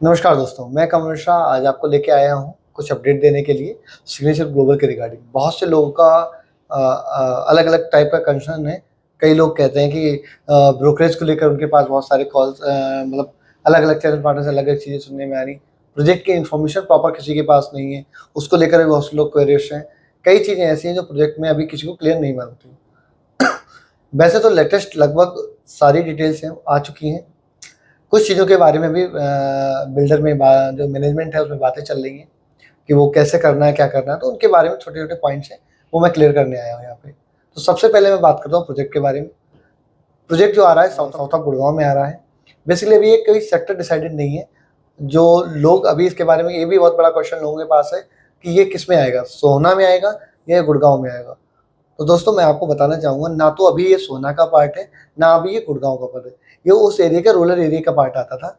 नमस्कार दोस्तों, मैं कमल मिश्रा आज आपको लेके आया हूँ कुछ अपडेट देने के लिए सिग्नेचर ग्लोबल के रिगार्डिंग। बहुत से लोगों का अलग-अलग टाइप का कंसर्न है। कई लोग कहते हैं कि ब्रोकरेज को लेकर उनके पास बहुत सारे कॉल्स मतलब अलग-अलग चैनल पार्टनर से अलग-अलग चीज़ें सुनने में आ रही। प्रोजेक्ट की इन्फॉर्मेशन प्रॉपर किसी के पास नहीं है, उसको लेकर भी बहुत से लोग क्यूरियस हैं। कई चीज़ें ऐसी हैं जो प्रोजेक्ट में अभी किसी को क्लियर नहीं मालूम। वैसे तो लेटेस्ट लगभग सारी डिटेल्स हैं आ चुकी हैं। कुछ चीज़ों के बारे में भी बिल्डर में जो मैनेजमेंट है उसमें बातें चल रही हैं कि वो कैसे करना है, क्या करना है, तो उनके बारे में छोटे-छोटे पॉइंट्स हैं, वो मैं क्लियर करने आया हूँ यहाँ पे। तो सबसे पहले मैं बात करता हूँ प्रोजेक्ट के बारे में। प्रोजेक्ट जो आ रहा है साउथ ऑफ गुड़गाँव में आ रहा है। बेसिकली अभी ये कोई सेक्टर डिसाइडेड नहीं है। जो लोग अभी इसके बारे में, ये भी बहुत बड़ा क्वेश्चन लोगों के पास है कि ये किस में आएगा, सोहना में आएगा या गुड़गाँव में आएगा? तो दोस्तों मैं आपको बताना चाहूँगा, ना तो अभी ये सोहना का पार्ट है, ना अभी ये गुड़गाँव का पार्ट है। ये उस एरिया का रूरल एरिया का पार्ट आता था।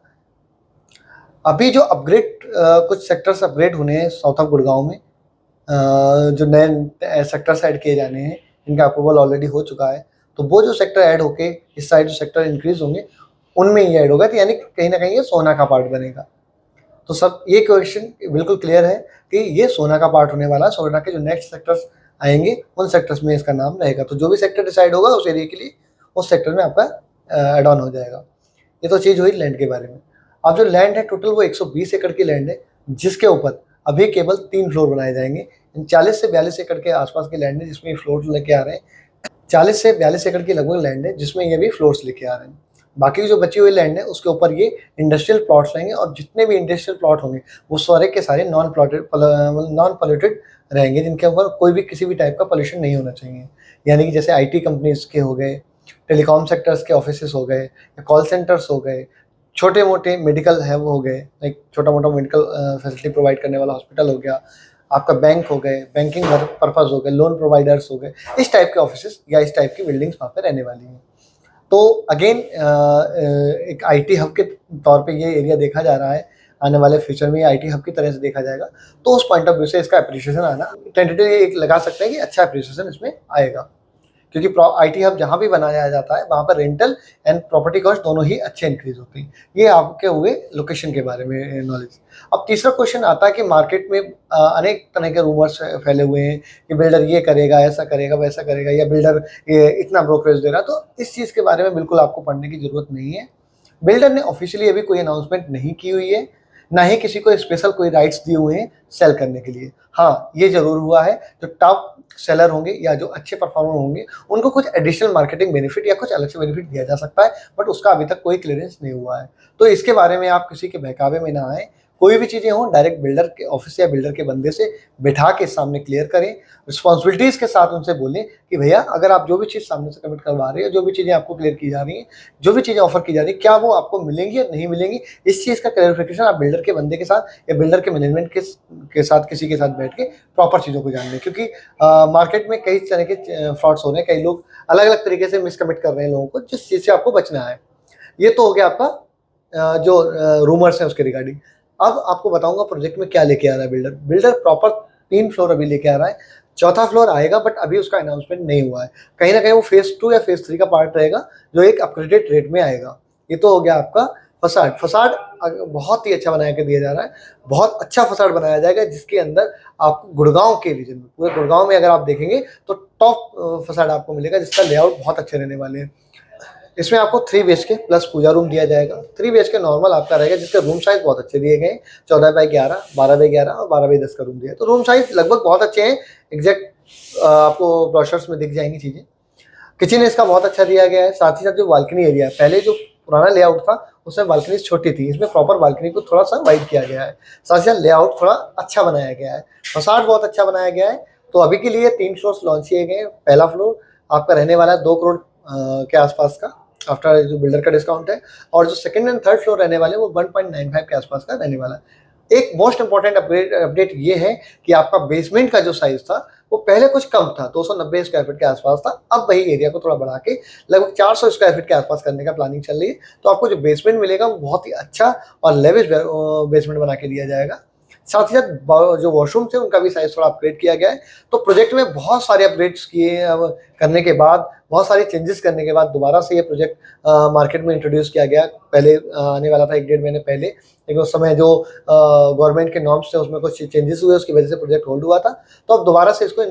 अभी जो अपग्रेड कुछ सेक्टर्स अपग्रेड होने हैं साउथ ऑफ गुड़गाँव में, जो नए सेक्टर्स ऐड किए जाने हैं, इनका अप्रूवल ऑलरेडी हो चुका है। तो वो जो सेक्टर ऐड होके इस साइड जो सेक्टर इंक्रीज होंगे, उनमें ये ऐड होगा, तो यानी कहीं न कहीं ये सोहना का पार्ट बनेगा। तो सब ये क्वेश्चन बिल्कुल क्लियर है कि ये सोहना का पार्ट होने वाला है। सोहना के जो नेक्स्ट सेक्टर्स आएंगे उन सेक्टर्स में इसका नाम रहेगा। तो जो भी सेक्टर डिसाइड होगा उस एरिया के लिए उस सेक्टर में आपका एड ऑन हो जाएगा। ये तो चीज़ हुई लैंड के बारे में। अब जो लैंड है टोटल वो 120 एकड़ की लैंड है, जिसके ऊपर अभी केवल 3 फ्लोर बनाए जाएंगे। 40 से 42 एकड़ के आसपास की लैंड है जिसमें ये फ्लोर लेके आ रहे हैं। 40 से 42 एकड़ की लगभग लैंड है जिसमें ये भी फ्लोर्स लेके आ रहे हैं। बाकी जो बची हुई लैंड है उसके ऊपर ये इंडस्ट्रियल प्लॉट्स रहेंगे, और जितने भी इंडस्ट्रियल प्लॉट होंगे वो सारे के सारे नॉन पॉल्यूटेड रहेंगे, जिनके ऊपर कोई भी किसी भी टाइप का पॉल्यूशन नहीं होना चाहिए। यानी कि जैसे आईटी कंपनीज के हो गए, टेलीकॉम सेक्टर्स के ऑफिसेस हो गए, या कॉल सेंटर्स हो गए, छोटे-मोटे मेडिकल है वो हो गए, लाइक छोटा-मोटा मेडिकल फैसिलिटी प्रोवाइड करने वाला हॉस्पिटल हो गया, आपका बैंक हो गए, बैंकिंग पर्पज़ हो गए, लोन प्रोवाइडर्स हो गए, इस टाइप के ऑफिसेस या इस टाइप की बिल्डिंग्स वहाँ पे रहने वाली हैं। तो अगेन एक आईटी हब के तौर पे ये एरिया देखा जा रहा है। आने वाले फ्यूचर में ये आईटी हब की तरह से देखा जाएगा। तो उस पॉइंट ऑफ व्यू से इसका एप्रिसिएशन आना टेंटेटिव एक लगा सकते हैं कि अच्छा एप्रिसिएशन इसमें आएगा, क्योंकि आईटी हब जहाँ भी बनाया जाता है वहाँ पर रेंटल एंड प्रॉपर्टी कॉस्ट दोनों ही अच्छे इंक्रीज होते हैं। ये आपके हुए लोकेशन के बारे में नॉलेज। अब तीसरा क्वेश्चन आता है कि मार्केट में अनेक तरह के रूमर्स फैले हुए हैं कि बिल्डर ये करेगा, ऐसा करेगा, वैसा करेगा, या बिल्डर ये इतना ब्रोकरेज दे रहा है। तो इस चीज़ के बारे में बिल्कुल आपको पढ़ने की जरूरत नहीं है। बिल्डर ने ऑफिशियली अभी कोई अनाउंसमेंट नहीं की हुई है, ना ही किसी को स्पेशल कोई राइट्स दिए हुए हैं सेल करने के लिए। हाँ, ये जरूर हुआ है जो टॉप सेलर होंगे या जो अच्छे परफॉर्मर होंगे उनको कुछ एडिशनल मार्केटिंग बेनिफिट या कुछ अलग से बेनिफिट दिया जा सकता है, बट उसका अभी तक कोई क्लियरेंस नहीं हुआ है। तो इसके बारे में आप किसी के बहकावे में ना आए। कोई भी चीज़ें हों डायरेक्ट बिल्डर के ऑफिस या बिल्डर के बंदे से बिठा के सामने क्लियर करें, रिस्पॉन्सिबिलिटीज़ के साथ उनसे बोलें कि भैया अगर आप जो भी चीज़ सामने से कमिट करवा रहे हो, जो भी चीज़ें आपको क्लियर की जा रही हैं, जो भी चीज़ें ऑफर की जा रही है, क्या वो आपको मिलेंगी या नहीं मिलेंगी, इस चीज़ का क्लैरिफिकेशन आप बिल्डर के बंदे के साथ या बिल्डर के मैनेजमेंट के साथ किसी के साथ बैठ के प्रॉपर चीज़ों को जान लें। क्योंकि मार्केट में कई तरह के फ्रॉड्स हो रहे हैं, कई लोग अलग-अलग तरीके से मिसकमिट कर रहे हैं लोगों को, जिस चीज़ से आपको बचना है। ये तो हो गया आपका जो रूमर्स हैं उसके रिगार्डिंग। अब आपको बताऊँगा प्रोजेक्ट में क्या लेके आ रहा है बिल्डर। बिल्डर प्रॉपर 3 फ्लोर अभी लेके आ रहा है। चौथा फ्लोर आएगा बट अभी उसका अनाउंसमेंट नहीं हुआ है। कहीं न कहीं वो फेज़ 2 या फेज़ 3 का पार्ट रहेगा, जो एक अपग्रेडेड रेट में आएगा। ये तो हो गया आपका फसाड। फसाड बहुत ही अच्छा बना के दिया जा रहा है। बहुत अच्छा फसाड बनाया जाएगा जिसके अंदर आपको गुड़गाँव के रीजन में, पूरे गुड़गाँव में अगर आप देखेंगे तो टॉप फसाड आपको मिलेगा, जिसका लेआउट बहुत अच्छे रहने वाले हैं। इसमें आपको 3 बीएचके प्लस पूजा रूम दिया जाएगा। 3 बीएचके नॉर्मल आपका रहेगा, जिसके रूम साइज़ बहुत अच्छे दिए गए हैं। 14x11, 12x11 और 12x10 का रूम दिया है। तो रूम साइज़ लगभग बहुत अच्छे हैं। एग्जैक्ट आपको ब्रोशर्स में दिख जाएंगी चीज़ें। किचन इसका बहुत अच्छा दिया गया है। साथ ही साथ जो बालकनी एरिया है, पहले जो पुराना लेआउट था उसमें बालकनी छोटी थी, इसमें प्रॉपर बालकनी को थोड़ा सा वाइड किया गया है। साथ ही साथ लेआउट थोड़ा अच्छा बनाया गया है। फसाड बहुत अच्छा बनाया गया है। तो अभी के लिए 3 फ्लोर्स लॉन्च किए गए हैं। पहला फ्लोर आपका रहने वाला है 2 करोड़ के आसपास का, आफ्टर जो बिल्डर का डिस्काउंट है, और जो सेकंड एंड थर्ड फ्लोर रहने वाले हैं वो 1.95 के आसपास का रहने वाला है। एक मोस्ट इंपॉर्टेंट अपडेट ये है कि आपका बेसमेंट का जो साइज था वो पहले कुछ कम था, 290 स्क्वायर फीट के आसपास था। अब वही एरिया को थोड़ा बढ़ा के लगभग 400 स्क्वायर फीट के आसपास करने का प्लानिंग चल रही है। तो आपको जो बेसमेंट मिलेगा वो बहुत ही अच्छा और लेविश बेसमेंट बना के दिया जाएगा, साथ ही साथ जो वॉशरूम थे उनका भी साइज थोड़ा अपग्रेड किया गया है। तो प्रोजेक्ट में बहुत सारे अपग्रेड्स किए करने के बाद, बहुत सारे चेंजेस करने के बाद दोबारा से ये प्रोजेक्ट मार्केट में इंट्रोड्यूस किया गया। पहले आने वाला था 1-1.5 महीने पहले, लेकिन उस समय जो गवर्नमेंट के नॉर्म्स थे उसमें कुछ चेंजेस हुए, उसकी वजह से प्रोजेक्ट होल्ड हुआ था। तो अब दोबारा से इसको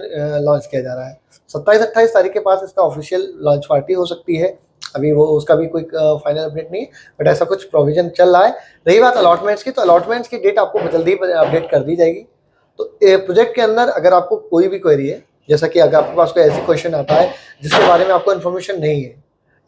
लॉन्च किया जा रहा है। 27-28 तारीख के पास इसका ऑफिशियल लॉन्च पार्टी हो सकती है। अभी वो उसका भी कोई फाइनल अपडेट नहीं है, बट ऐसा कुछ प्रोविजन चल रहा है। रही बात अलॉटमेंट्स की, तो अलॉटमेंट्स की डेट आपको जल्दी अपडेट कर दी जाएगी। तो प्रोजेक्ट के अंदर अगर आपको कोई भी क्वेरी है, जैसा कि अगर आपके पास कोई ऐसी क्वेश्चन आता है जिसके बारे में आपको इन्फॉर्मेशन नहीं है,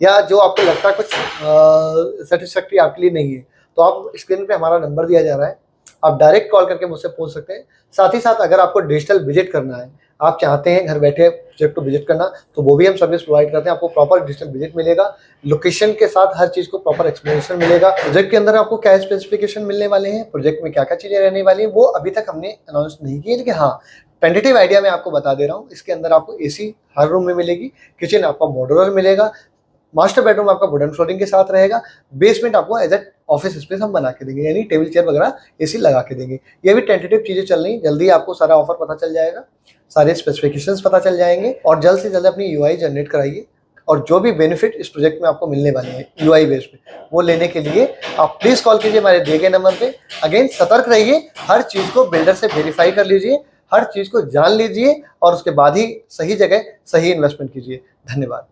या जो आपको लगता है कुछ सेटिस्फैक्ट्री आपके लिए नहीं है, तो आप स्क्रीन पे हमारा नंबर दिया जा रहा है, आप डायरेक्ट कॉल करके मुझसे पूछ सकते हैं। साथ ही साथ अगर आपको डिजिटल विजिट करना है, आप चाहते हैं घर बैठे प्रोजेक्ट को विजिट करना, तो वो भी हम सर्विस प्रोवाइड करते हैं। आपको प्रॉपर डिजिटल विजिट मिलेगा, लोकेशन के साथ हर चीज़ को प्रॉपर एक्सप्लेनेशन मिलेगा। प्रोजेक्ट के अंदर आपको क्या स्पेसिफिकेशन मिलने वाले हैं, प्रोजेक्ट में क्या क्या चीज़ें रहने वाली हैं, वो अभी तक हमने अनाउंस नहीं की है, लेकिन हाँ टेंटेटिव आइडिया मैं आपको बता दे रहा हूँ। इसके अंदर आपको एसी हर रूम में मिलेगी, किचन आपका मॉड्यूलर मिलेगा, मास्टर बेडरूम आपका वुडन फ्लोरिंग के साथ रहेगा, बेसमेंट आपको एज ए ऑफिस स्पेस हम बना के देंगे, यानी टेबल चेयर वगैरह एसी लगा के देंगे। ये भी टेंटेटिव चीज़ें चल रही, जल्दी आपको सारा ऑफर पता चल जाएगा, सारे स्पेसिफिकेशंस पता चल जाएंगे। और जल्द से जल्द अपनी यूआई जनरेट कराइए, और जो भी बेनिफिट इस प्रोजेक्ट में आपको मिलने वाले हैं यूआई बेस पे, वो लेने के लिए आप प्लीज़ कॉल कीजिए हमारे दिए गए नंबर पे। अगेन सतर्क रहिए, हर चीज़ को बिल्डर से वेरीफाई कर लीजिए, हर चीज़ को जान लीजिए, और उसके बाद ही सही जगह सही इन्वेस्टमेंट कीजिए। धन्यवाद।